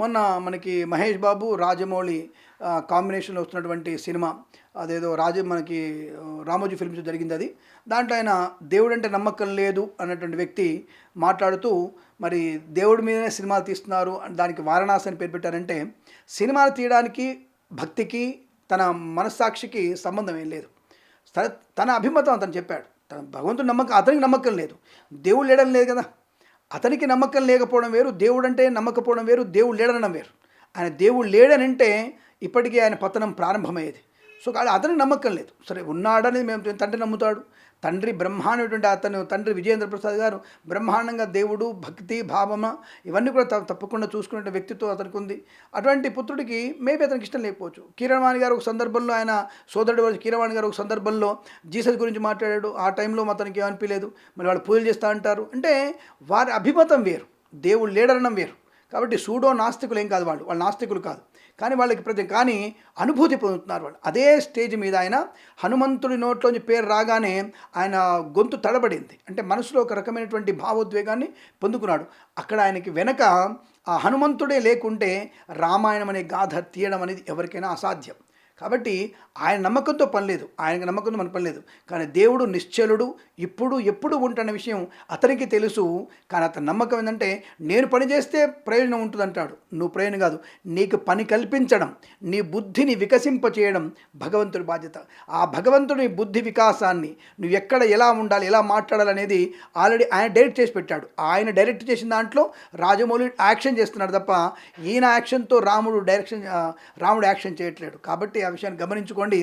మొన్న మనకి మహేష్ బాబు రాజమౌళి కాంబినేషన్లో వస్తున్నటువంటి సినిమా అదేదో మనకి రామోజీ ఫిల్మ్స్ జరిగింది అది. దాంట్లో ఆయన దేవుడంటే నమ్మకం లేదు అన్నటువంటి వ్యక్తి మాట్లాడుతూ మరి దేవుడి మీదనే సినిమాలు తీస్తున్నారు దానికి వారణాసి అని పేరు పెట్టారంటే సినిమాలు తీయడానికి భక్తికి తన మనస్సాక్షికి సంబంధం ఏం లేదు. తన అభిమతం అతను చెప్పాడు. తన భగవంతుడు నమ్మకం, అతనికి నమ్మకం లేదు, దేవుడు లేడని లేదు కదా. అతనికి నమ్మకం లేకపోవడం వేరు, దేవుడు అంటే నమ్మకపోవడం వేరు, దేవుడు లేడనడం వేరు. ఆయన దేవుడు లేడనంటే ఇప్పటికీ ఆయన పతనం ప్రారంభమయ్యేది. సో అతనికి నమ్మకం లేదు. సరే ఉన్నాడని మేము తండ్రి నమ్ముతాడు. తండ్రి బ్రహ్మాండటువంటి అతను తండ్రి విజయేంద్ర ప్రసాద్ గారు బ్రహ్మాండంగా దేవుడు భక్తి భావన ఇవన్నీ కూడా తప్పకుండా చూసుకునే వ్యక్తిత్వం అతనికి ఉంది. అటువంటి పుత్రుడికి మేబీ అతనికి ఇష్టం లేకపోవచ్చు. కీరవాణి గారు ఒక సందర్భంలో ఆయన సోదరుడు కీరవాణి గారు ఒక సందర్భంలో జీసస్ గురించి మాట్లాడాడు. ఆ టైంలో అతనికి ఏమనిపించలేదు. మరి వాళ్ళు పూజలు చేస్తూ అంటారు అంటే వారి అభిమతం వేరు, దేవుడు లేడనడం వేరు. కాబట్టి సూడో నాస్తికులు ఏం కాదు, వాళ్ళు నాస్తికులు కాదు, కానీ వాళ్ళకి కానీ అనుభూతి పొందుతున్నారు వాళ్ళు. అదే స్టేజ్ మీద ఆయన హనుమంతుడి నోట్లోంచి పేరు రాగానే ఆయన గొంతు తడబడింది. అంటే మనసులో ఒక రకమైనటువంటి భావోద్వేగాన్ని పొందుకున్నాడు. అక్కడ ఆయనకి వెనక ఆ హనుమంతుడే లేకుంటే రామాయణం అనే గాథ తీయడం అనేది ఎవరికైనా అసాధ్యం. కాబట్టి ఆయన నమ్మకంతో పని లేదు, ఆయనకు నమ్మకంతో మన పని లేదు. కానీ దేవుడు నిశ్చలుడు, ఎప్పుడు ఉంటున్న విషయం అతనికి తెలుసు. కానీ అతని నమ్మకం ఏంటంటే నేను పని చేస్తే ప్రయోజనం ఉంటుందంటాడు. నువ్వు ప్రయోజనం కాదు, నీకు పని కల్పించడం, నీ బుద్ధిని వికసింపచేయడం భగవంతుడి బాధ్యత. ఆ భగవంతుడి బుద్ధి వికాసాన్ని నువ్వు ఎక్కడ ఎలా ఉండాలి, ఎలా మాట్లాడాలనేది ఆల్రెడీ ఆయన డైరెక్ట్ చేసి పెట్టాడు. ఆయన డైరెక్ట్ చేసిన దాంట్లో రాజమౌళి యాక్షన్ చేస్తున్నాడు తప్ప ఈయన యాక్షన్తో రాముడు యాక్షన్ చేయట్లేడు. కాబట్టి ఆ విషయాన్ని గమనించుకోండి.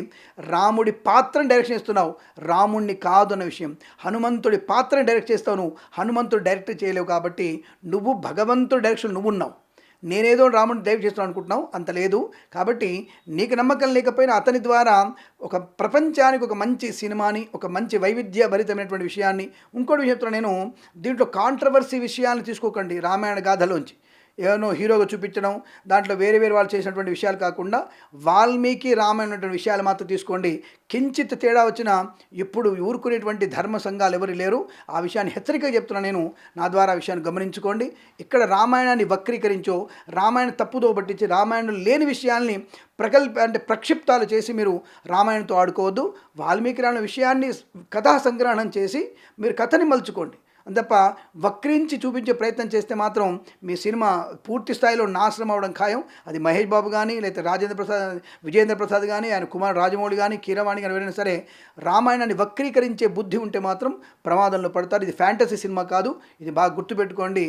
రాముడి పాత్రను డైరెక్షన్ ఇస్తున్నావు, రాముడిని కాదు అన్న విషయం. హనుమంతుడి పాత్రను డైరెక్ట్ చేస్తావు నువ్వు, హనుమంతుడు డైరెక్ట్ చేయలేవు. కాబట్టి నువ్వు భగవంతుడి డైరెక్షన్ నువ్వు ఉన్నావు, నేనేదో రాముడిని డైరెక్ట్ చేస్తున్నావు అనుకుంటున్నావు, అంత లేదు. కాబట్టి నీకు నమ్మకం లేకపోయినా అతని ద్వారా ఒక ప్రపంచానికి ఒక మంచి సినిమాని, ఒక మంచి వైవిధ్య భరితమైనటువంటి విషయాన్ని. ఇంకోటి విషయంతో నేను దీంట్లో కాంట్రవర్సీ విషయాన్ని తీసుకోకండి. రామాయణ గాథలోంచి ఏమో హీరోగా చూపించడం, దాంట్లో వేరే వాళ్ళు చేసినటువంటి విషయాలు కాకుండా వాల్మీకి రామాయణటువంటి విషయాలు మాత్రం తీసుకోండి. కించిత్ తేడా వచ్చినా ఇప్పుడు ఊరుకునేటువంటి ధర్మ సంఘాలు ఎవరు లేరు. ఆ విషయాన్ని హెచ్చరికగా చెప్తున్నా నేను. నా ద్వారా విషయాన్ని గమనించుకోండి. ఇక్కడ రామాయణాన్ని వక్రీకరించో, రామాయణ తప్పుదో పట్టించి, రామాయణంలో లేని విషయాల్ని ప్రక్షిప్తాలు చేసి మీరు రామాయణంతో ఆడుకోవద్దు. వాల్మీకి రామాయణ విషయాన్ని కథా సంగ్రహణం చేసి మీరు కథని మలుచుకోండి. తప్ప వక్రించి చూపించే ప్రయత్నం చేస్తే మాత్రం మీ సినిమా పూర్తి స్థాయిలో నాశనం అవడం ఖాయం. అది మహేష్ బాబు కానీ, లేకపోతే విజయేంద్ర ప్రసాద్ కానీ, ఆయన కుమార్ రాజమౌళి కానీ, కీరవాణి కానీ ఎవరైనా సరే రామాయణాన్ని వక్రీకరించే బుద్ధి ఉంటే మాత్రం ప్రమాదంలో పడతారు. ఇది ఫ్యాంటసీ సినిమా కాదు, ఇది బాగా గుర్తుపెట్టుకోండి.